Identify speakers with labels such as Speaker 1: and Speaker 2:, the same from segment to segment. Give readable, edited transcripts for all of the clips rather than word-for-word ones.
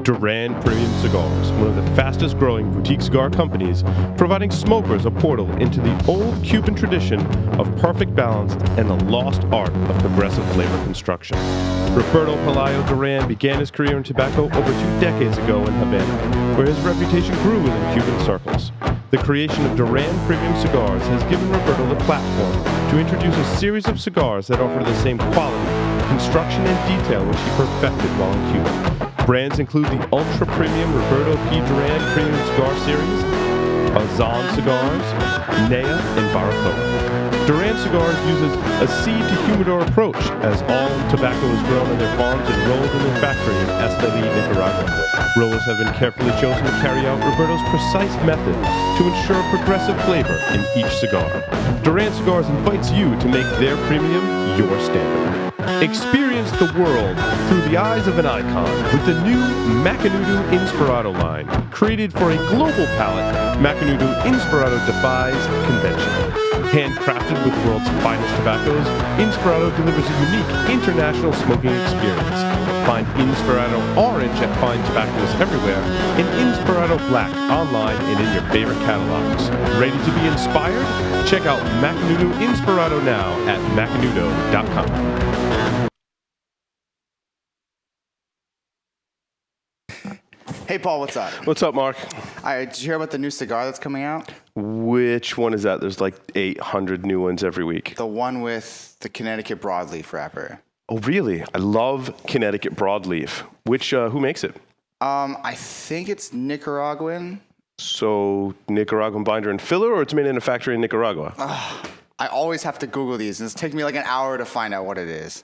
Speaker 1: Duran Premium Cigars, one of the fastest growing boutique cigar companies, providing smokers a portal into the old Cuban tradition of perfect balance and the lost art of progressive flavor construction. Roberto Pelayo Duran began his career in tobacco over 2 decades ago in Havana, where his reputation grew within Cuban circles. The creation of Duran Premium Cigars has given Roberto the platform to introduce a series of cigars that offer the same quality, construction, and detail which he perfected while in Cuba. Brands include the ultra-premium Roberto P. Duran Premium Cigar Series, Azan Cigars, Nea, and Baracoa. Duran Cigars uses a seed-to-humidor approach, as all tobacco is grown on their farms and rolled in their factory in Esteli, Nicaragua. Rollers have been carefully chosen to carry out Roberto's precise method to ensure progressive flavor in each cigar. Duran Cigars invites you to make their premium your standard. Experience the world through the eyes of an icon with the new Macanudo Inspirado line. Created for a global palate, Macanudo Inspirado defies convention. Handcrafted with the world's finest tobaccos, Inspirado delivers a unique international smoking experience. Find Inspirado Orange at fine tobaccos everywhere, and Inspirado Black online and in your favorite catalogs. Ready to be inspired? Check out Macanudo Inspirado now at macanudo.com.
Speaker 2: Hey, Paul, what's up?
Speaker 1: What's up, Mark?
Speaker 2: Did you hear about the new cigar that's coming out?
Speaker 1: Which one is that? There's like 800 new ones every week.
Speaker 2: The one with the Connecticut broadleaf wrapper.
Speaker 1: Oh, really? I love Connecticut broadleaf. Who makes it?
Speaker 2: I think it's Nicaraguan.
Speaker 1: So Nicaraguan binder and filler, or it's made in a factory in Nicaragua?
Speaker 2: I always have to Google these, and it's taking me like an hour to find out what it is.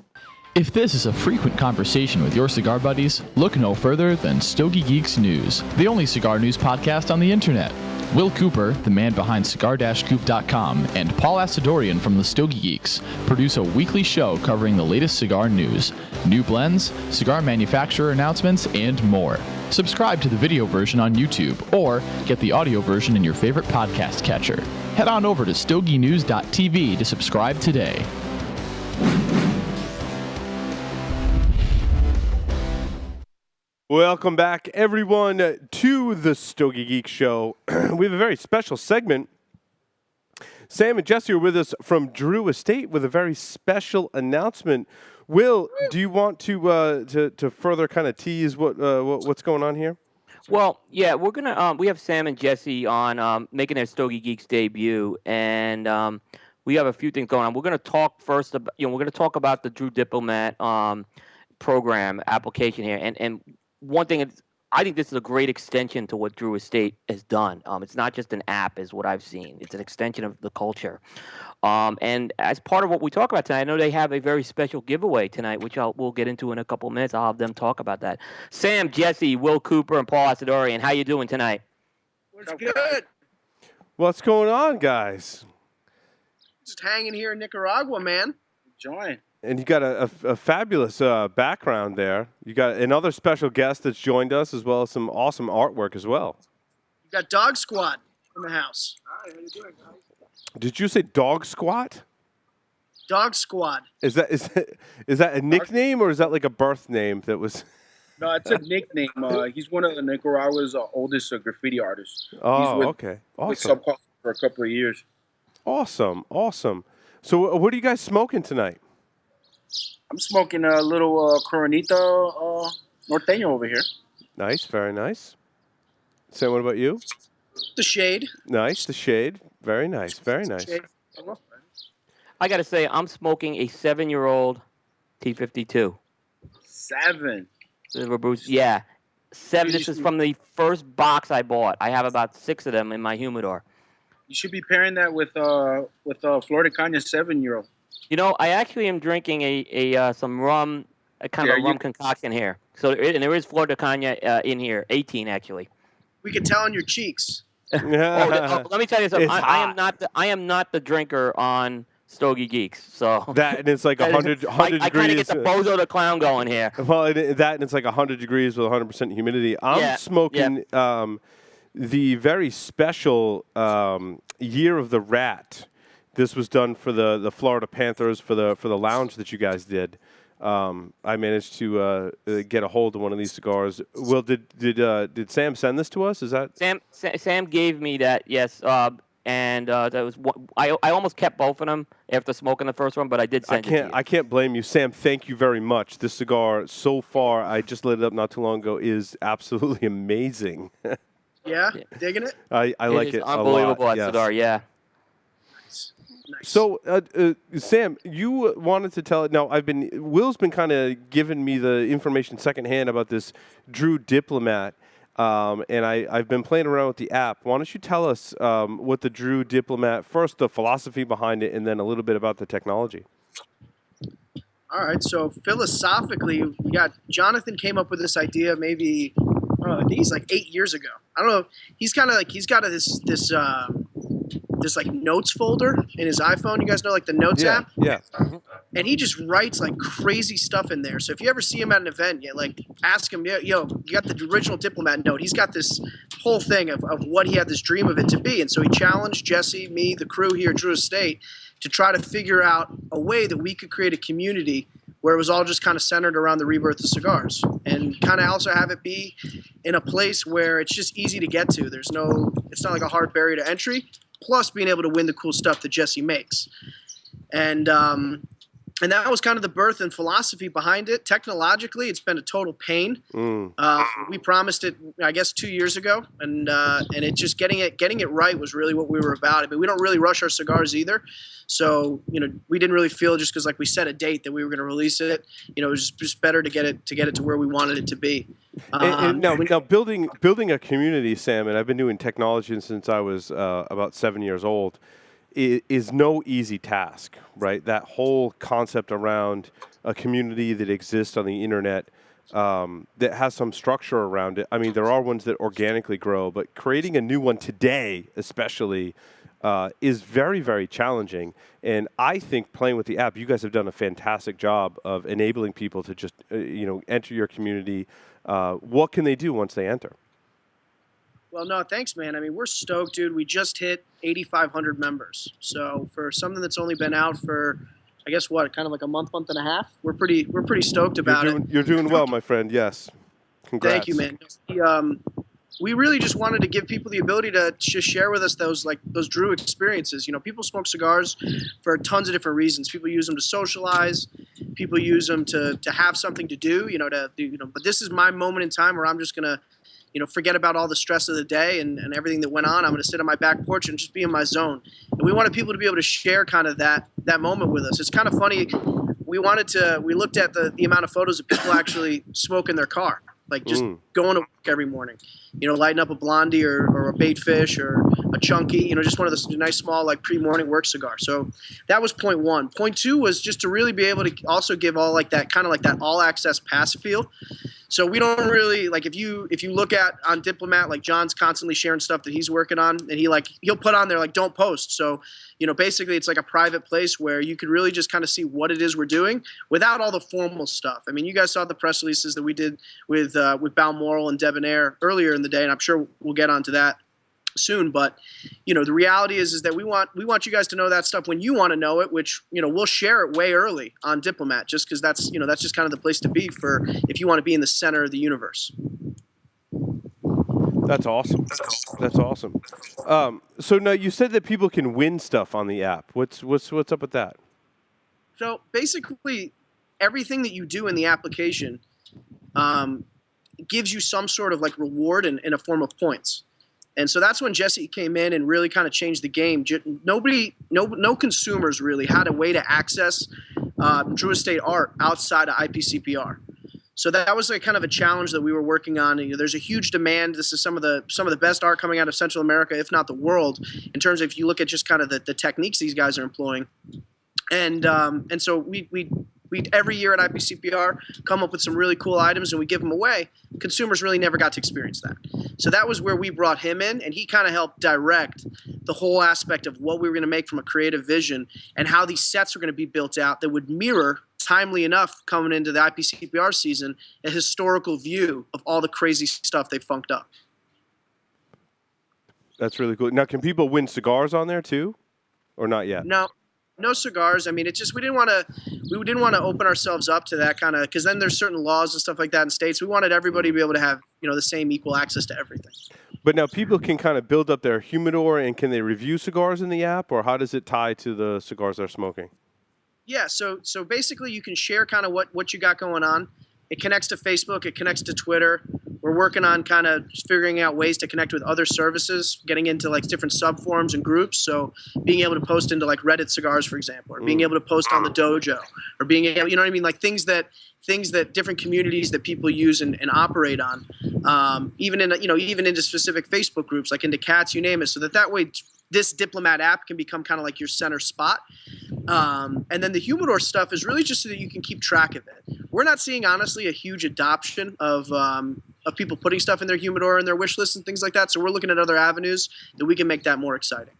Speaker 3: If this is a frequent conversation with your cigar buddies, look no further than Stogie Geeks News, the only cigar news podcast on the internet. Will Cooper, the man behind cigar-coop.com, and Paul Asadorian from the Stogie Geeks produce a weekly show covering the latest cigar news, new blends, cigar manufacturer announcements, and more. Subscribe to the video version on YouTube, or get the audio version in your favorite podcast catcher. Head on over to stogienews.tv to subscribe today.
Speaker 1: Welcome back, everyone, to the Stogie Geek Show. We have a very special segment. Sam and Jesse are with us from Drew Estate with a very special announcement. Will, do you want to further kind of tease what's going on here?
Speaker 4: Well, yeah, we're gonna we have Sam and Jesse on making their Stogie Geeks debut, and we have a few things going on. We're gonna talk first about we're gonna talk about the Drew Diplomat program application here, and one thing is, I think this is a great extension to what Drew Estate has done. It's not just an app, is what I've seen. It's an extension of the culture. And as part of what we talk about tonight, I know they have a very special giveaway tonight, which we'll get into in a couple of minutes. I'll have them talk about that. Sam, Jesse, Will Cooper, and Paul Asadorian, how you doing tonight?
Speaker 5: What's good?
Speaker 1: What's going on, guys?
Speaker 5: Just hanging here in Nicaragua, man. Enjoying.
Speaker 1: And you got a fabulous background there. You got another special guest that's joined us, as well as some awesome artwork as well.
Speaker 5: You got Dog Squad in the house. Hi, how you doing, guys?
Speaker 1: Did you say Dog Squat?
Speaker 5: Dog Squad.
Speaker 1: Is that a nickname, or is that like a birth name that was?
Speaker 6: No, it's a nickname. He's one of Nicaragua's oldest graffiti artists.
Speaker 1: Oh,
Speaker 6: He's
Speaker 1: okay.
Speaker 6: with
Speaker 1: Awesome.
Speaker 6: Subculture for a couple of years.
Speaker 1: Awesome. So what are you guys smoking tonight?
Speaker 6: I'm smoking a little Coronita Norteño over here.
Speaker 1: Nice, very nice. Sam, what about you?
Speaker 5: The Shade.
Speaker 1: Nice, the Shade. Very nice, very nice.
Speaker 4: I got to say, I'm smoking a 7-year-old T52.
Speaker 6: 7.
Speaker 4: Yeah, 7. This is from the first box I bought. I have about 6 of them in my humidor.
Speaker 6: You should be pairing that with Flor de Caña 7-year-old.
Speaker 4: You know, I actually am drinking some rum, a kind of a rum concoction here. So, and there is Flor de Caña in here, 18 actually.
Speaker 5: We can tell on your cheeks.
Speaker 4: Let me tell you something. I am not the drinker on Stogie Geeks. So
Speaker 1: that, and it's like 100 degrees.
Speaker 4: I kind of get the Bozo the Clown going here.
Speaker 1: Well, that, and it's like 100 degrees with 100% humidity. I'm smoking the very special Year of the Rat. This was done for the Florida Panthers for the lounge that you guys did. I managed to get a hold of one of these cigars. Will, did Sam send this to us? Is that
Speaker 4: Sam gave me that, yes, and that was I almost kept both of them after smoking the first one, but I did send it to you.
Speaker 1: I can't blame you, Sam. Thank you very much. This cigar, so far, I just lit it up not too long ago, is absolutely amazing.
Speaker 5: Yeah, digging it.
Speaker 1: I like it
Speaker 4: unbelievable
Speaker 1: a lot.
Speaker 4: that cigar, yeah.
Speaker 5: Nice.
Speaker 1: So, Sam, you wanted to tell it. Now, Will's been kind of giving me the information secondhand about this Drew Diplomat, and I've been playing around with the app. Why don't you tell us what the Drew Diplomat, first the philosophy behind it, and then a little bit about the technology.
Speaker 5: All right. So philosophically, we got Jonathan came up with this idea maybe I think he's like 8 years ago. I don't know. He's kind of like he's got this like notes folder in his iPhone. You guys know like the notes app.
Speaker 1: Yeah.
Speaker 5: And he just writes like crazy stuff in there. So if you ever see him at an event, like ask him, yo, you got the original Diplomat note. He's got this whole thing of what he had this dream of it to be. And so he challenged Jesse, me, the crew here at Drew Estate to try to figure out a way that we could create a community where it was all just kind of centered around the rebirth of cigars and kind of also have it be in a place where it's just easy to get to. It's not like a hard barrier to entry, plus being able to win the cool stuff that Jesse makes. And that was kind of the birth and philosophy behind it. Technologically, it's been a total pain. We promised it, I guess, 2 years ago, and it just getting it right was really what we were about. I mean, we don't really rush our cigars either, so we didn't really feel just because like we set a date that we were going to release it. It was just better to get it to where we wanted it to be.
Speaker 1: And now building a community, Sam, and I've been doing technology since I was about 7 years old. Is no easy task, right? That whole concept around a community that exists on the internet that has some structure around it. I mean, there are ones that organically grow, but creating a new one today, especially, is very, very challenging. And I think playing with the app, you guys have done a fantastic job of enabling people to just, enter your community. What can they do once they enter?
Speaker 5: Well, no, thanks, man. I mean, we're stoked, dude. We just hit 8,500 members. So for something that's only been out for, I guess, kind of like a month and a half, we're pretty stoked about it.
Speaker 1: You're doing well, my friend. Yes. Congrats.
Speaker 5: Thank you, man. We really just wanted to give people the ability to just share with us those Drew experiences. People smoke cigars for tons of different reasons. People use them to socialize. People use them to have something to do. But this is my moment in time where I'm just gonna forget about all the stress of the day and everything that went on. I'm going to sit on my back porch and just be in my zone. And we wanted people to be able to share kind of that moment with us. It's kind of funny. We looked at the amount of photos of people actually smoking their car, like just going to work every morning, lighting up a Blondie or a Bait Fish or a Chunky, just one of the nice small like pre-morning work cigars. So that was point one. Point two was just to really be able to also give all like that kind of like that all access pass feel. So we don't really like if you look at on Diplomat, like John's constantly sharing stuff that he's working on, and he'll put on there like don't post. So basically it's like a private place where you could really just kind of see what it is we're doing without all the formal stuff. I mean, you guys saw the press releases that we did with Balmoral and Debonair earlier in the day, and I'm sure we'll get onto that soon. But the reality is that we want you guys to know that stuff when you want to know it, which we'll share it way early on Diplomat, just because that's just kind of the place to be for if you want to be in the center of the universe.
Speaker 1: That's awesome. That's awesome. So now you said that people can win stuff on the app. What's up with that?
Speaker 5: So basically, everything that you do in the application gives you some sort of like reward in a form of points. And so that's when Jesse came in and really kind of changed the game. No consumers really had a way to access Drew Estate art outside of IPCPR. So that was like kind of a challenge that we were working on. There's a huge demand. This is some of the best art coming out of Central America, if not the world, in terms of if you look at just kind of the techniques these guys are employing. And so we every year at IPCPR come up with some really cool items and we give them away. Consumers really never got to experience that. So that was where we brought him in, and he kind of helped direct the whole aspect of what we were going to make from a creative vision and how these sets were going to be built out that would mirror, timely enough, coming into the IPCPR season, a historical view of all the crazy stuff they funked up.
Speaker 1: That's really cool. Now, can people win cigars on there too, or not yet?
Speaker 5: No, no cigars. I mean, it's just we didn't want to open ourselves up to that kind of, because then there's certain laws and stuff like that in states. We wanted everybody to be able to have the same equal access to everything.
Speaker 1: But now people can kind of build up their humidor, and can they review cigars in the app, or how does it tie to the cigars they're smoking?
Speaker 5: Yeah, so basically you can share kind of what you got going on. It connects to Facebook, it connects to Twitter. We're working on kind of figuring out ways to connect with other services, getting into like different subforums and groups. So being able to post into like Reddit cigars, for example, or being able to post on the dojo, or being able, you know what I mean? Like things that different communities that people use and operate on, even into specific Facebook groups, like into cats, you name it. So that way this Diplomat app can become kind of like your center spot. And then the humidor stuff is really just so that you can keep track of it. We're not seeing, honestly, a huge adoption of people putting stuff in their humidor and their wish list and things like that. So we're looking at other avenues that we can make that more exciting.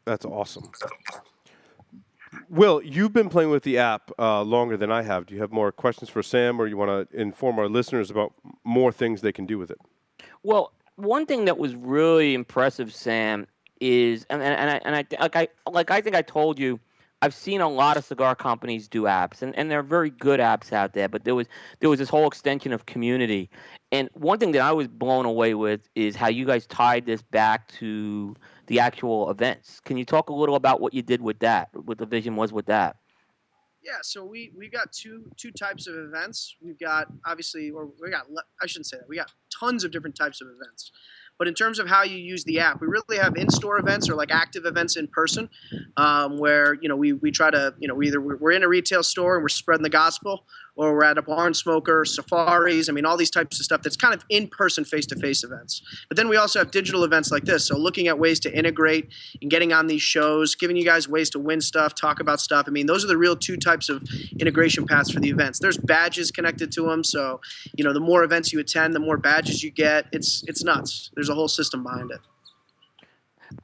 Speaker 1: That's awesome. Will, you've been playing with the app longer than I have. Do you have more questions for Sam, or you want to inform our listeners about more things they can do with it?
Speaker 4: Well, one thing that was really impressive, Sam, is I think I told you, I've seen a lot of cigar companies do apps, and there are very good apps out there. But there was this whole extension of community, and one thing that I was blown away with is how you guys tied this back to the actual events. Can you talk a little about what you did with that? What the vision was with that?
Speaker 5: Yeah, so we got two types of events. We've got I shouldn't say that. We got tons of different types of events. But in terms of how you use the app, we really have in-store events or like active events in person, where we try to we're in a retail store and we're spreading the gospel, or we're at a barn smoker, safaris. I mean, all these types of stuff that's kind of in-person, face-to-face events. But then we also have digital events like this. So looking at ways to integrate and getting on these shows, giving you guys ways to win stuff, talk about stuff. I mean, those are the real two types of integration paths for the events. There's badges connected to them. So, the more events you attend, the more badges you get. It's nuts. There's a whole system behind it.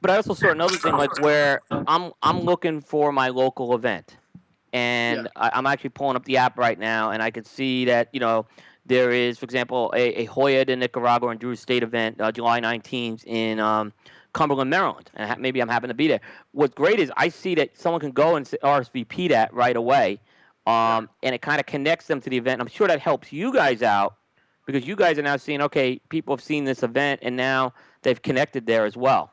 Speaker 4: But I also saw another thing, like where I'm looking for my local event. And yeah. I'm actually pulling up the app right now, and I can see that, there is, for example, a Hoya de Nicaragua and Drew State event, July 19th in Cumberland, Maryland. And maybe I'm happen to be there. What's great is I see that someone can go and RSVP that right away, and it kind of connects them to the event. I'm sure that helps you guys out, because you guys are now seeing, okay, people have seen this event, and now they've connected there as well.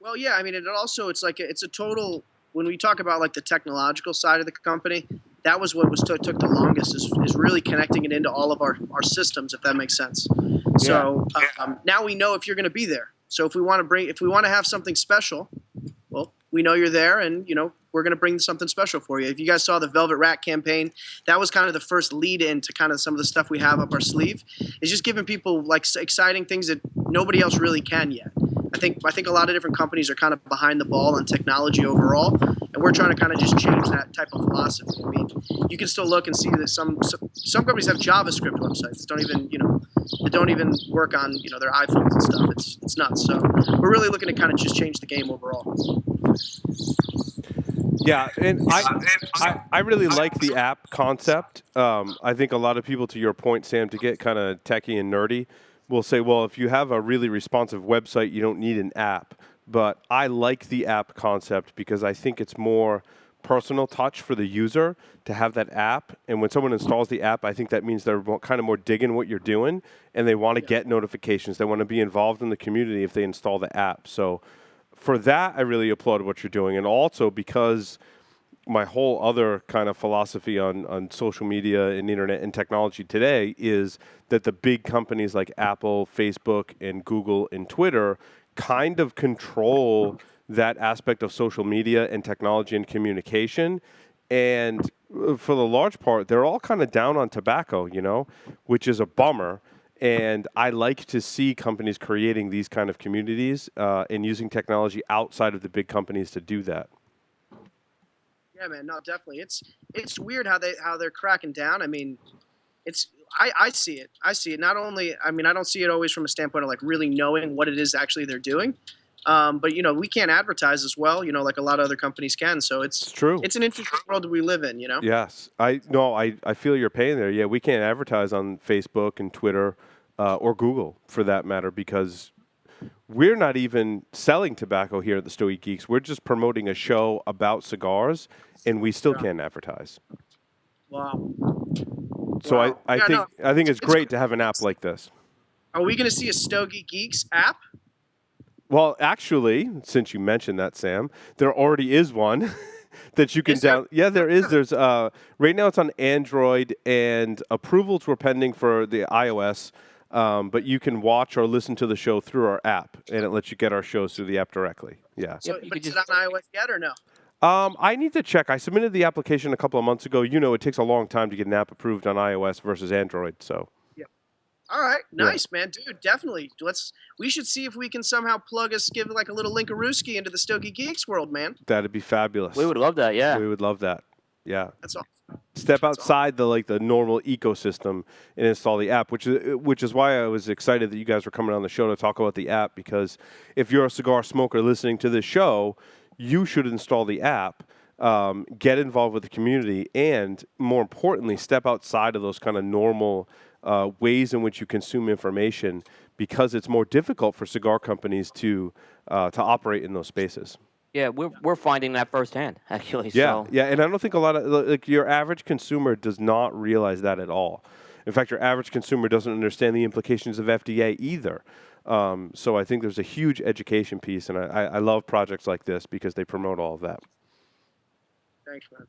Speaker 5: Well, yeah, I mean, it's a total... When we talk about like the technological side of the company, that was what took the longest is really connecting it into all of our systems, if that makes sense. Yeah. So now we know if you're going to be there. So if we want to have something special, well, we know you're there, and we're going to bring something special for you. If you guys saw the Velvet Rat campaign, that was kind of the first lead in to kind of some of the stuff we have up our sleeve. It's just giving people like exciting things that nobody else really can yet. I think a lot of different companies are kind of behind the ball on technology overall, and we're trying to kind of just change that type of philosophy. I mean, you can still look and see that some companies have JavaScript websites that don't even work on their iPhones and stuff. It's nuts. So we're really looking to kind of just change the game overall.
Speaker 1: Yeah, and I really like the app concept. I think a lot of people, to your point, Sam, to get kind of techie and nerdy, will say, well, if you have a really responsive website, you don't need an app. But I like the app concept because I think it's more personal touch for the user to have that app. And when someone installs the app, I think that means they're kind of more digging what you're doing, and they want to get notifications. They want to be involved in the community if they install the app. So for that, I really applaud what you're doing. And also because my whole other kind of philosophy on social media and internet and technology today is that the big companies like Apple, Facebook, and Google and Twitter kind of control that aspect of social media and technology and communication. And for the large part, they're all kind of down on tobacco, which is a bummer. And I like to see companies creating these kind of communities and using technology outside of the big companies to do that.
Speaker 5: Yeah, man, no, definitely. It's weird how they're cracking down. I mean, I see it. I see it. Not only, I mean, I don't see it always from a standpoint of like really knowing what it is actually they're doing. But we can't advertise as well, like a lot of other companies can. So it's true. It's an interesting world that we live in,
Speaker 1: Yes. I feel your pain there. Yeah, we can't advertise on Facebook and Twitter or Google for that matter, because we're not even selling tobacco here at the Stogie Geeks. We're just promoting a show about cigars, and we still can't advertise.
Speaker 5: Wow.
Speaker 1: So
Speaker 5: Wow.
Speaker 1: I think it's great to have an app like this.
Speaker 5: Are we going to see a Stogie Geeks app?
Speaker 1: Well, actually, since you mentioned that, Sam, there already is one that you can
Speaker 5: Is there?
Speaker 1: download. Yeah, there is. There's right now it's on Android, and approvals were pending for the iOS. But you can watch or listen to the show through our app, and it lets you get our shows through the app directly. Yeah.
Speaker 5: So,
Speaker 4: Yep, you
Speaker 5: but
Speaker 4: could
Speaker 5: is it
Speaker 4: just-
Speaker 5: on iOS yet or no?
Speaker 1: I need to check. I submitted the application a couple of months ago. You know, it takes a long time to get an app approved on iOS versus Android. So.
Speaker 5: All right, nice, man, dude. Definitely. We should see if we can somehow give like a little Linkarooski into the Stogie Geeks world, man.
Speaker 1: That'd be fabulous.
Speaker 4: We would love that. Yeah.
Speaker 1: We would love that. Yeah.
Speaker 5: That's awesome.
Speaker 1: Step outside the normal ecosystem and install the app, which is why I was excited that you guys were coming on the show to talk about the app, because if you're a cigar smoker listening to this show, you should install the app, get involved with the community, and more importantly, step outside of those kind of normal ways in which you consume information, because it's more difficult for cigar companies to operate in those spaces.
Speaker 4: Yeah, we're finding that firsthand, actually.
Speaker 1: Yeah,
Speaker 4: So.
Speaker 1: yeah, and I don't think a lot of your average consumer does not realize that at all. In fact, your average consumer doesn't understand the implications of FDA either. So I think there's a huge education piece, and I love projects like this because they promote all of that.
Speaker 5: Thanks, man.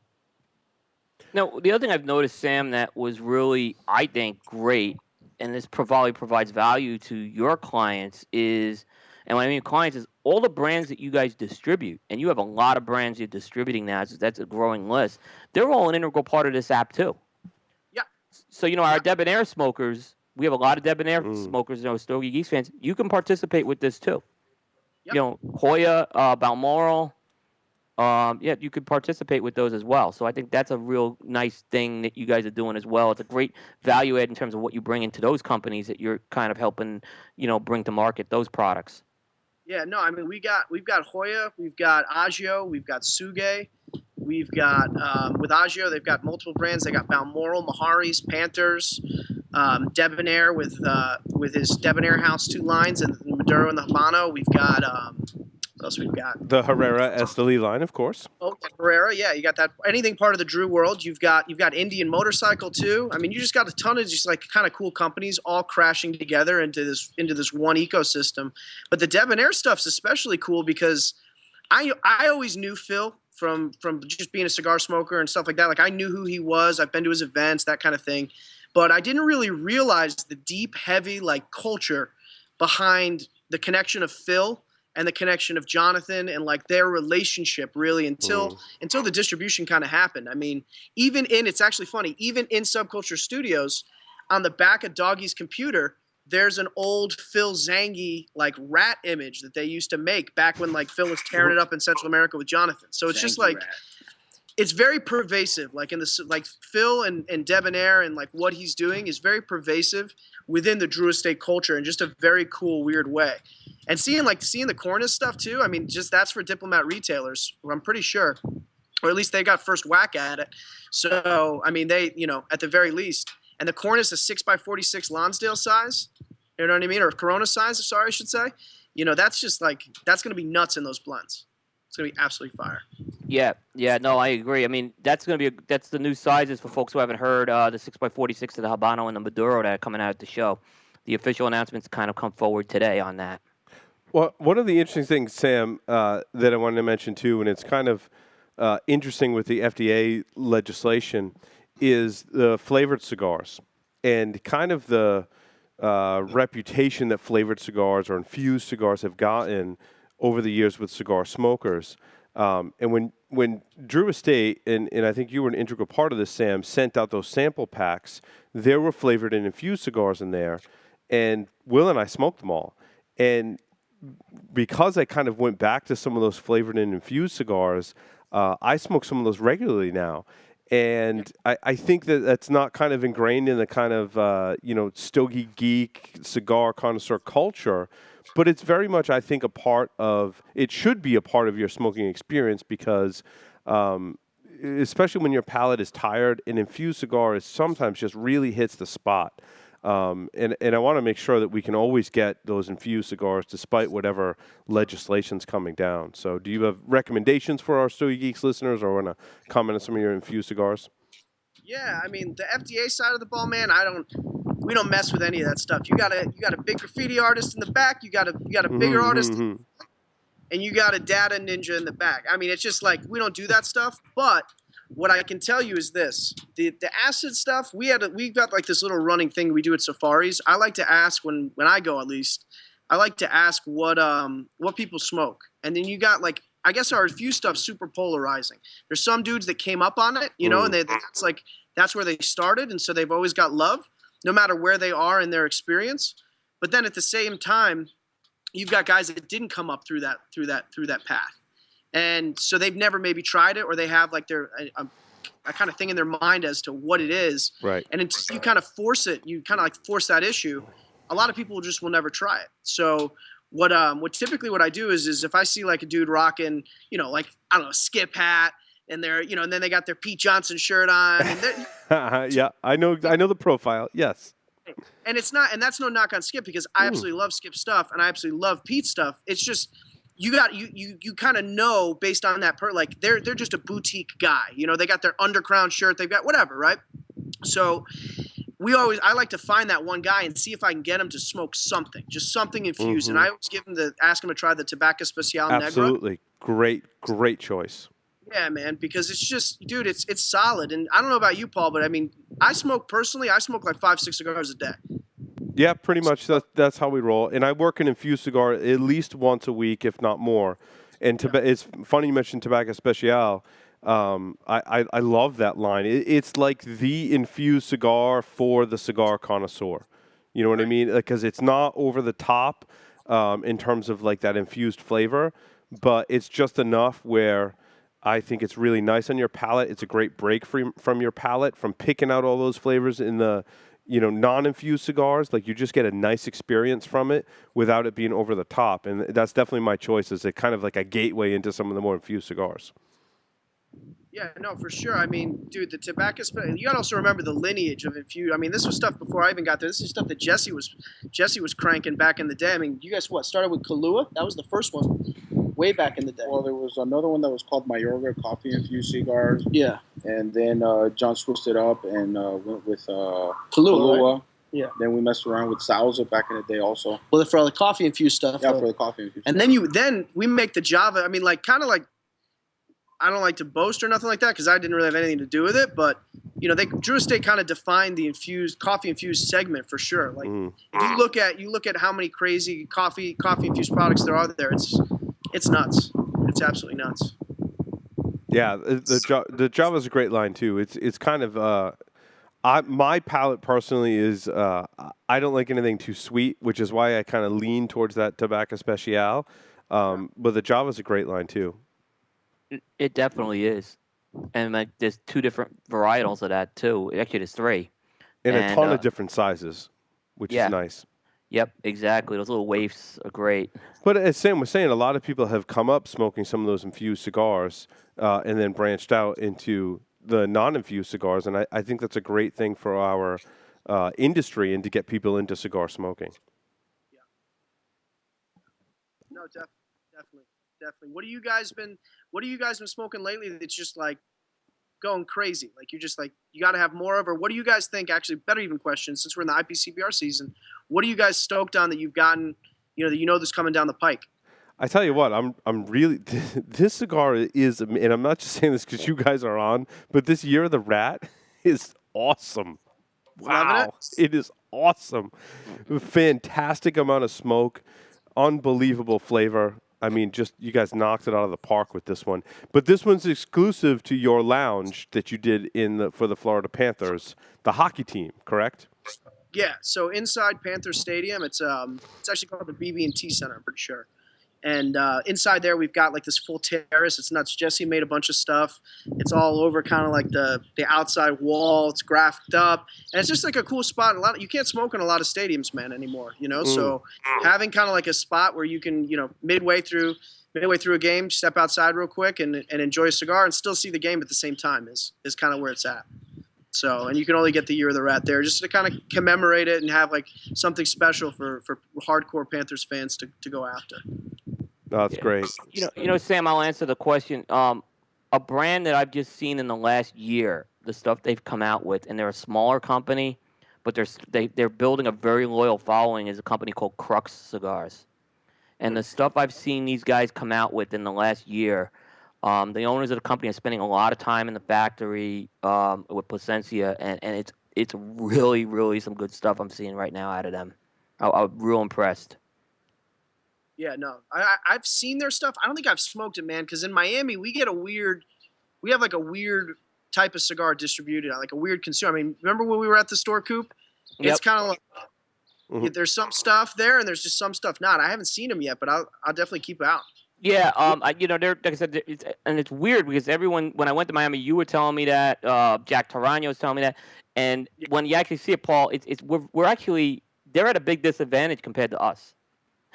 Speaker 4: Now, the other thing I've noticed, Sam, that was really, I think, great, and this probably provides value to your clients is, and when I mean clients, is all the brands that you guys distribute, and you have a lot of brands you're distributing now, so that's a growing list. They're all an integral part of this app, too.
Speaker 5: Yeah.
Speaker 4: So, our debonair smokers, we have a lot of debonair smokers, Stogie Geeks fans. You can participate with this, too.
Speaker 5: Yep.
Speaker 4: Hoya, Balmoral, you could participate with those as well. So I think that's a real nice thing that you guys are doing as well. It's a great value add in terms of what you bring into those companies that you're kind of helping, bring to market those products.
Speaker 5: Yeah, no, I mean we've got Hoya, we've got Agio, we've got Suge, we've got with Agio they've got multiple brands. They got Balmoral, Maharis, Panthers, Debonair with his Debonair House 2 lines, and Maduro and the Habano. We've got what else we've got?
Speaker 1: The Herrera Esteli line, of course.
Speaker 5: Oh, Herrera, yeah, you got that. Anything part of the Drew world, you've got Indian Motorcycle too. I mean, you just got a ton of just like kind of cool companies all crashing together into this one ecosystem. But the debonair stuff's especially cool because I always knew Phil from just being a cigar smoker and stuff like that. Like I knew who he was. I've been to his events, that kind of thing. But I didn't really realize the deep, heavy like culture behind the connection of Phil and the connection of Jonathan and like their relationship really until the distribution kind of happened. I mean, it's actually funny, even in Subculture Studios, on the back of Doggie's computer, there's an old Phil Zangi like rat image that they used to make back when like Phil was tearing it up in Central America with Jonathan. So it's just like, it's very pervasive, like in the like Phil and Debonair and like what he's doing is very pervasive within the Drew Estate culture in just a very cool, weird way. And seeing the Cornish stuff too, I mean, just that's for diplomat retailers, I'm pretty sure, or at least they got first whack at it. So I mean, they at the very least, and the Cornish is 6x46 Lonsdale size, you know what I mean, or Corona size. Sorry, I should say. That's just like that's gonna be nuts in those blends. It's gonna be absolutely fire.
Speaker 4: Yeah, no, I agree. I mean, that's the new sizes for folks who haven't heard the 6x46 of the Habano and the Maduro that are coming out at the show. The official announcements kind of come forward today on that.
Speaker 1: Well, one of the interesting things, Sam, that I wanted to mention too, and it's kind of interesting with the FDA legislation, is the flavored cigars and kind of the reputation that flavored cigars or infused cigars have gotten over the years with cigar smokers. And when Drew Estate, and I think you were an integral part of this, Sam, sent out those sample packs, there were flavored and infused cigars in there, and Will and I smoked them all. And because I kind of went back to some of those flavored and infused cigars, I smoke some of those regularly now. And I think that that's not kind of ingrained in the kind of, Stogie Geek cigar connoisseur culture, but it's very much, I think, it should be a part of your smoking experience because, especially when your palate is tired, an infused cigar sometimes just really hits the spot. And I want to make sure that we can always get those infused cigars despite whatever legislation's coming down. So do you have recommendations for our Stogie Geeks listeners, or want to comment on some of your infused cigars?
Speaker 5: Yeah, I mean the FDA side of the ball, man. We don't mess with any of that stuff. You got a big graffiti artist in the back. You got a bigger artist, and you got a data ninja in the back. I mean, it's just like we don't do that stuff. But what I can tell you is this: the acid stuff. We've got like this little running thing we do at safaris. I like to ask when I go, at least. I like to ask what people smoke, and then you got like. I guess our infused stuff's super polarizing. There's some dudes that came up on it, you know, and that's where they started, and so they've always got love, no matter where they are in their experience. But then at the same time, you've got guys that didn't come up through that path, and so they've never maybe tried it, or they have like a kind of thing in their mind as to what it is.
Speaker 1: Right.
Speaker 5: And until you kind of force it, you kind of like force that issue. A lot of people just will never try it. So. What typically what I do is if I see like a dude rocking, you know, like I don't know, a skip hat, and they're, you know, and then they got their Pete Johnson shirt on, and
Speaker 1: yeah, I know the profile. Yes.
Speaker 5: And that's no knock on Skip, because I absolutely love Skip stuff and I absolutely love Pete stuff. It's just you kind of know based on that like they're just a boutique guy, you know, they got their Underground shirt, they've got whatever, right? So I like to find that one guy and see if I can get him to smoke something, just something infused. And I always ask him to try the Tobacco Especial Negra.
Speaker 1: Absolutely. Great choice.
Speaker 5: Yeah, man, because it's just, dude, it's solid. And I don't know about you, Paul, but I mean, I smoke like 5-6 cigars a day.
Speaker 1: Yeah, pretty much. That's how we roll. And I work an infused cigar at least once a week, if not more. And it's funny you mentioned Tobacco Especial. I love that line. It's like the infused cigar for the cigar connoisseur. You know what I mean? Because it's not over the top in terms of like that infused flavor, but it's just enough where I think it's really nice on your palate. It's a great break from your palate, from picking out all those flavors in the, you know, non-infused cigars. Like you just get a nice experience from it without it being over the top. And that's definitely my choice, is it kind of like a gateway into some of the more infused cigars.
Speaker 5: Yeah, no, for sure. I mean, dude, the tobacco, you got to also remember the lineage of infused. I mean, this was stuff before I even got there. This is stuff that Jesse was cranking back in the day. I mean, you guys started with Kahlua? That was the first one way back in the day.
Speaker 6: Well, there was another one that was called Mayorga coffee infused cigars.
Speaker 5: Yeah.
Speaker 6: And then John switched it up and went with
Speaker 5: Kahlua. Right? Yeah.
Speaker 6: Then we messed around with Sauza back in the day also.
Speaker 5: Well, for all the coffee infused stuff.
Speaker 6: Yeah, for the coffee infused.
Speaker 5: And then we make the Java. I mean, like kind of like, I don't like to boast or nothing like that because I didn't really have anything to do with it, but you know, Drew Estate kind of defined the coffee infused segment for sure. Like if you look at how many crazy coffee infused products there are there, it's nuts. It's absolutely nuts.
Speaker 1: Yeah, the Java is a great line too. It's kind of my palate personally is I don't like anything too sweet, which is why I kind of lean towards that Tobacco Especial. But the Java is a great line too.
Speaker 4: It definitely is, and like there's 2 different varietals of that too. Actually, there's 3,
Speaker 1: and a ton of different sizes, which is nice.
Speaker 4: Yep, exactly. Those little waifs are great.
Speaker 1: But as Sam was saying, a lot of people have come up smoking some of those infused cigars and then branched out into the non-infused cigars, and I think that's a great thing for our industry and to get people into cigar smoking.
Speaker 5: Yeah. No, definitely. What have you guys been smoking lately that's just like going crazy? Like you're just like, you got to have more of, or what do you guys think? Actually, better even question, since we're in the IPCBR season, what are you guys stoked on that you've gotten, you know this coming down the pike?
Speaker 1: I tell you what, I'm really, this cigar is, and I'm not just saying this because you guys are on, but this Year of the Rat is awesome. Wow. It is awesome. Fantastic amount of smoke, unbelievable flavor. I mean, just you guys knocked it out of the park with this one. But this one's exclusive to your lounge that you did for the Florida Panthers, the hockey team, correct?
Speaker 5: Yeah. So inside Panther Stadium, it's actually called the BB&T Center, I'm pretty sure. And inside there, we've got like this full terrace. It's nuts. Jesse made a bunch of stuff. It's all over kind of like the outside wall. It's graphed up. And it's just like a cool spot. You can't smoke in a lot of stadiums, man, anymore, you know? So having kind of like a spot where you can, you know, midway through a game, step outside real quick and enjoy a cigar and still see the game at the same time is kind of where it's at. So, and you can only get the Year of the Rat there, just to kind of commemorate it and have like something special for hardcore Panthers fans to go after.
Speaker 1: That's great.
Speaker 4: Sam, I'll answer the question. A brand that I've just seen in the last year, the stuff they've come out with, and they're a smaller company, but they're building a very loyal following, is a company called Crux Cigars. And the stuff I've seen these guys come out with in the last year, the owners of the company are spending a lot of time in the factory with Placencia, and it's really, really some good stuff I'm seeing right now out of them. I'm real impressed.
Speaker 5: Yeah, no, I've seen their stuff. I don't think I've smoked it, man, because in Miami we have like a weird type of cigar distributed, like a weird consumer. I mean, remember when we were at the store, Coop?
Speaker 4: Yep.
Speaker 5: It's kind of like there's some stuff there, and there's just some stuff not. I haven't seen them yet, but I'll definitely keep out.
Speaker 4: Yeah, they're like I said, it's weird because everyone, when I went to Miami, you were telling me that, Jack Tarano was telling me that, and when you actually see it, Paul, we're actually, they're at a big disadvantage compared to us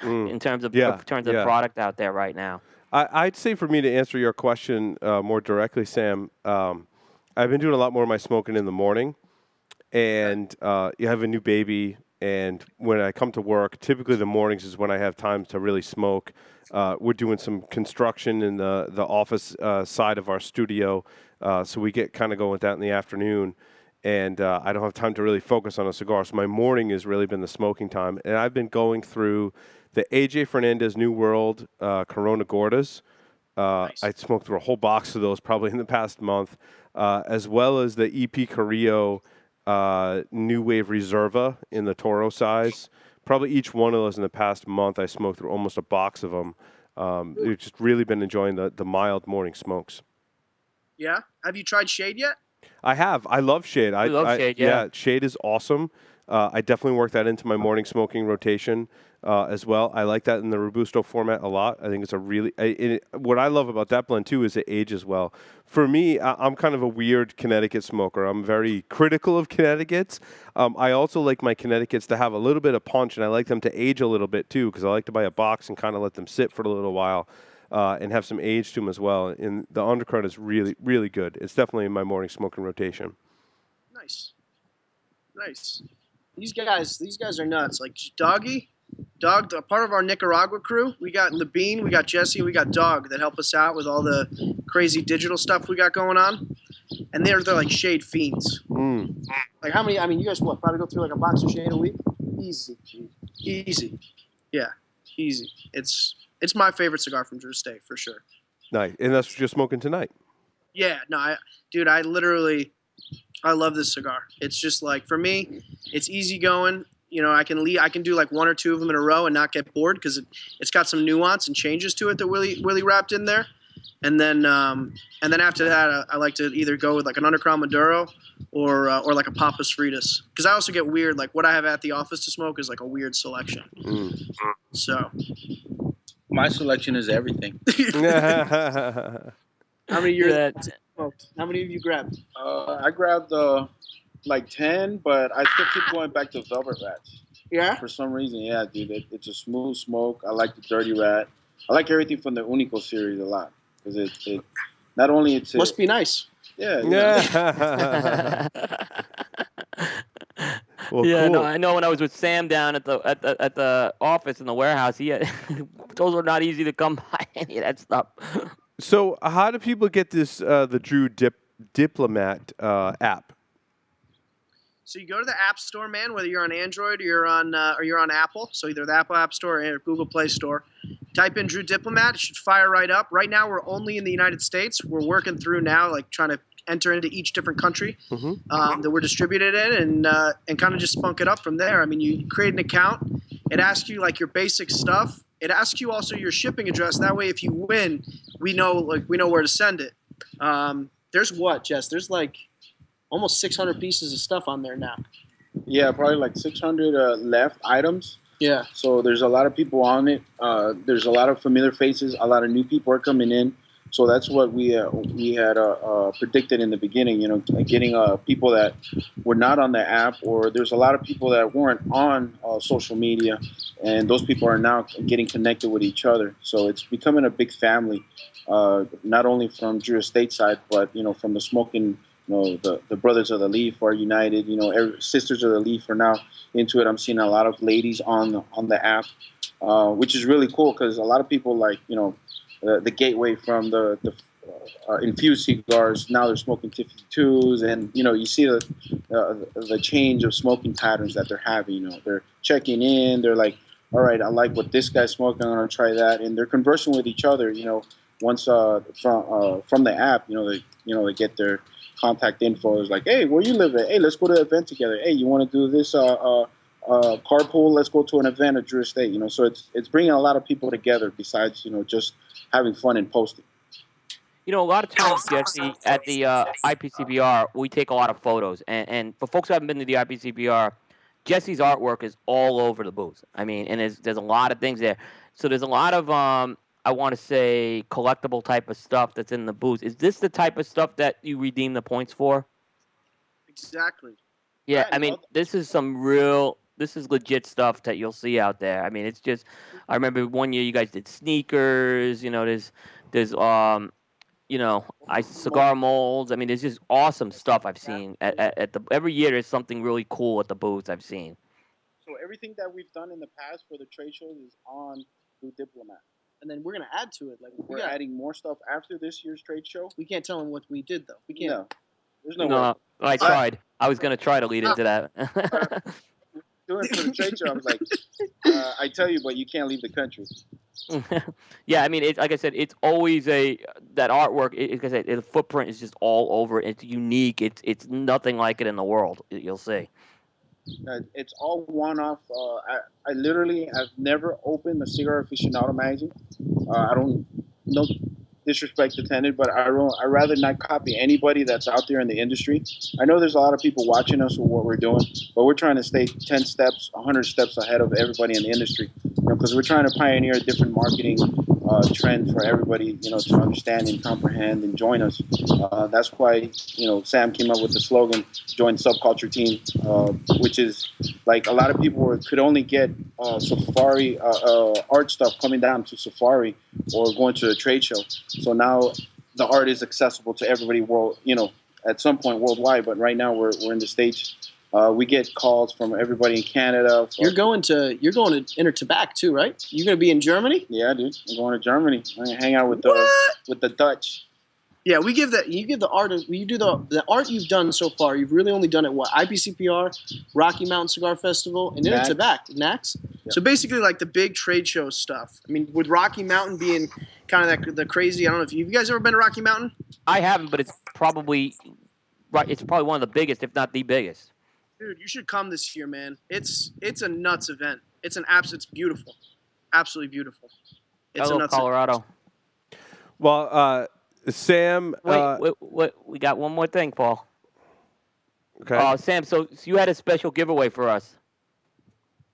Speaker 4: in terms of product out there right now.
Speaker 1: I'd say for me to answer your question more directly, Sam, I've been doing a lot more of my smoking in the morning, and you have a new baby, and when I come to work, typically the mornings is when I have time to really smoke. We're doing some construction in the office side of our studio, so we get kind of going with that in the afternoon, and I don't have time to really focus on a cigar, so my morning has really been the smoking time, and I've been going through the AJ Fernandez New World Corona Gordas.
Speaker 5: Nice.
Speaker 1: I smoked through a whole box of those probably in the past month, as well as the EP Carrillo New Wave Reserva in the Toro size. Probably each one of those in the past month, I smoked through almost a box of them. We've just really been enjoying the mild morning smokes.
Speaker 5: Yeah. Have you tried Shade yet?
Speaker 1: I have. I love Shade. I
Speaker 4: love Shade, yeah.
Speaker 1: Shade is awesome. I definitely work that into my morning smoking rotation as well. I like that in the Robusto format a lot. I think it's a really what I love about that blend too is it ages well. For me, I'm kind of a weird Connecticut smoker. I'm very critical of Connecticut's. I also like my Connecticut's to have a little bit of punch, and I like them to age a little bit too, because I like to buy a box and kind of let them sit for a little while and have some age to them as well. And the undercurrent is really, really good. It's definitely in my morning smoking rotation.
Speaker 5: Nice. These guys are nuts. Like Dog, a part of our Nicaragua crew. We got Labine, we got Jesse, and we got Dog that help us out with all the crazy digital stuff we got going on. And they're like Shade fiends. Like how many? I mean, you guys probably go through like a box of Shade a week? Easy. Yeah, easy. It's my favorite cigar from Drew Estate for sure.
Speaker 1: Nice, and that's what you're smoking tonight.
Speaker 5: Yeah, no, I love this cigar. It's just like, for me, it's easy going. You know, I can do like one or two of them in a row and not get bored because it's got some nuance and changes to it that really wrapped in there. And then after that, I like to either go with like an Undercrown Maduro or like a Papas Fritas, because I also get weird. Like what I have at the office to smoke is like a weird selection. So
Speaker 6: My selection is everything.
Speaker 5: how many years smoked? How many of you grabbed?
Speaker 6: I grabbed like 10, but I still keep going back to Velvet Rats.
Speaker 5: Yeah?
Speaker 6: For some reason, yeah, dude. It's a smooth smoke. I like the Dirty Rat. I like everything from the Unico series a lot, because it not only it's
Speaker 5: must be nice.
Speaker 6: Yeah.
Speaker 1: Well,
Speaker 4: yeah,
Speaker 1: cool.
Speaker 4: no, I know when I was with Sam down at the office in the warehouse, those were not easy to come by, any of that stuff.
Speaker 1: So how do people get this the Drew Diplomat app?
Speaker 5: So you go to the App Store, man, whether you're on Android or you're on Apple. So either the Apple App Store or Google Play Store. Type in Drew Diplomat. It should fire right up. Right now, we're only in the United States. We're working through now, like trying to enter into each different country that we're distributed in, and kind of just spunk it up from there. I mean, you create an account. It asks you like your basic stuff. It asks you also your shipping address. That way, if you win, we know where to send it. There's what, Jess? There's like almost 600 pieces of stuff on there now.
Speaker 6: Yeah, probably like 600 left items.
Speaker 5: Yeah.
Speaker 6: So there's a lot of people on it. There's a lot of familiar faces. A lot of new people are coming in. So that's what we had predicted in the beginning. You know, getting people that were not on the app, or there's a lot of people that weren't on social media, and those people are now getting connected with each other. So it's becoming a big family, not only from Drew Estate side, but from the smoking the brothers of the leaf are united. Sisters of the leaf are now into it. I'm seeing a lot of ladies on the app, which is really cool because a lot of people the gateway from the infused cigars. Now they're smoking 52s, and you see the change of smoking patterns that they're having. They're checking in. They're like, all right, I like what this guy's smoking. I'm gonna try that, and they're conversing with each other. Once from the app, they get their contact info. It's like, hey, where you live at? Hey, let's go to an event together. Hey, you want to do this carpool? Let's go to an event at Drew Estate. So it's bringing a lot of people together. Besides, just having fun and posting.
Speaker 4: A lot of times, Jesse, at the IPCPR, we take a lot of photos. And for folks who haven't been to the IPCPR, Jesse's artwork is all over the booth. I mean, and there's a lot of things there. So there's a lot of, I want to say, collectible type of stuff that's in the booth. Is this the type of stuff that you redeem the points for?
Speaker 5: Exactly.
Speaker 4: Yeah, I mean, this is legit stuff that you'll see out there. I mean, it's just, I remember one year you guys did sneakers. There's cigar molds. I mean, there's just awesome stuff I've seen at the. Every year there's something really cool at the booths I've seen.
Speaker 6: So everything that we've done in the past for the trade shows is on Blue Diplomat.
Speaker 5: And then we're gonna add to it. Like
Speaker 6: we're adding more stuff after this year's trade show.
Speaker 5: We can't tell them what we did though. We can't.
Speaker 6: No, there's no way.
Speaker 4: I tried. I was gonna try to lead into that.
Speaker 6: Doing it for the trade show, I was like, I tell you, but you can't leave the country.
Speaker 4: Yeah, I mean, like I said, it's always that artwork. Like I said, the footprint is just all over. It's unique. It's nothing like it in the world. You'll see.
Speaker 6: It's all one-off. I literally have never opened a Cigar Aficionado magazine. I don't, no disrespect intended, but I'd rather not copy anybody that's out there in the industry. I know there's a lot of people watching us with what we're doing, but we're trying to stay 10 steps, 100 steps ahead of everybody in the industry, because we're trying to pioneer a different marketing trend for everybody, to understand and comprehend and join us. That's why, Sam came up with the slogan, join subculture team, which is like a lot of people could only get Safari art stuff coming down to Safari or going to a trade show. So now the art is accessible to everybody at some point worldwide, but right now we're in the States. We get calls from everybody in Canada.
Speaker 5: You're going to Inter Tobacco too, right? You're going to be in Germany?
Speaker 6: Yeah, dude. I'm going to Germany. I'm going to hang out with the Dutch.
Speaker 5: Yeah, you give the art. You do the art you've done so far. You've really only done it IPCPR, Rocky Mountain Cigar Festival, and Inter Tobacco, NACS. Yep. So basically, like the big trade show stuff. I mean, with Rocky Mountain being kind of the crazy. I don't know if you guys ever been to Rocky Mountain.
Speaker 4: I haven't, but it's probably one of the biggest, if not the biggest.
Speaker 5: Dude, you should come this year, man. It's a nuts event. It's beautiful, absolutely beautiful. It's
Speaker 4: Hello, Colorado.
Speaker 1: Well, Sam.
Speaker 4: Wait, we got one more thing, Paul.
Speaker 1: Okay.
Speaker 4: Sam, so you had a special giveaway for us.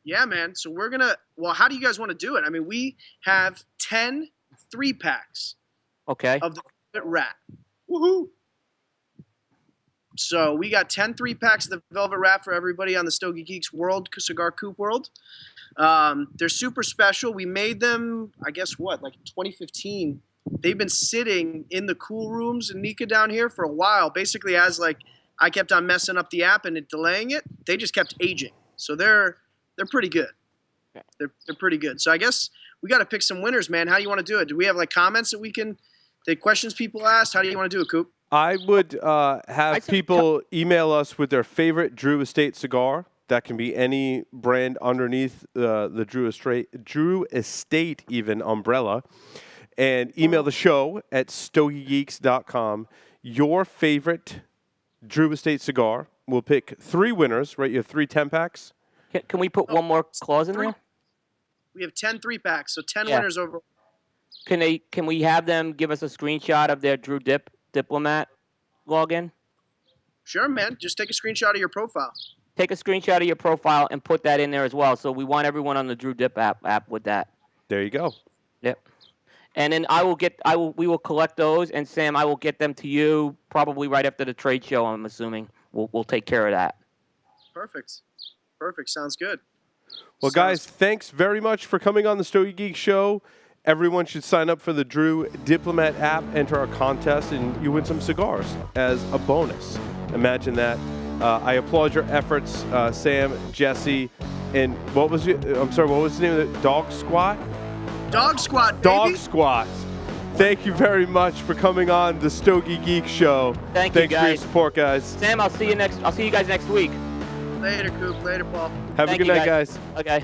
Speaker 5: Yeah, man. So we're gonna. Well, how do you guys want to do it? I mean, we have 10 3-packs.
Speaker 4: Okay.
Speaker 5: Of the Velvet Rat. Woohoo! So we got 10 3-packs of the Velvet Rat for everybody on the Stogie Geeks World Cigar Coop World. They're super special. We made them, I guess, like in 2015. They've been sitting in the cool rooms in Nika down here for a while. Basically, as I kept on messing up the app and delaying it, they just kept aging. So they're pretty good. They're pretty good. So I guess we got to pick some winners, man. How do you want to do it? Do we have comments that we can, the questions people asked? How do you want to do it, Coop?
Speaker 1: I would have people email us with their favorite Drew Estate cigar. That can be any brand underneath the Drew Estate even umbrella. And email the show at stogiegeeks.com. Your favorite Drew Estate cigar. We'll pick 3 winners, right? You have 3 10-packs.
Speaker 4: Can we put one more clause in there?
Speaker 5: We have 10 3-packs, so 10 winners overall.
Speaker 4: Can we have them give us a screenshot of their Drew Diplomat login?
Speaker 5: Sure, man. Just take a screenshot of your profile.
Speaker 4: Take a screenshot of your profile and put that in there as well. So we want everyone on the Drew Dip app with that.
Speaker 1: There you go.
Speaker 4: Yep. And then we will collect those, and Sam, I will get them to you probably right after the trade show. I'm assuming we'll take care of that.
Speaker 5: Perfect. Sounds good.
Speaker 1: Well, guys, thanks very much for coming on the Stogie Geek Show. Everyone should sign up for the Drew Diplomat app, enter our contest, and you win some cigars as a bonus. Imagine that. I applaud your efforts, Sam, Jesse, and what was the name of it? Dog Squat?
Speaker 5: Dog Squad, baby.
Speaker 1: Dog Squats. Thank you very much for coming on the Stogie Geeks show.
Speaker 4: Thank you,
Speaker 1: Thanks for your
Speaker 4: guys.
Speaker 1: support, guys.
Speaker 4: Sam, I'll see you guys next week.
Speaker 5: Later, Coop. Later, Paul.
Speaker 1: Have a
Speaker 4: Thank
Speaker 1: good
Speaker 4: you,
Speaker 1: night, guys.
Speaker 4: Okay.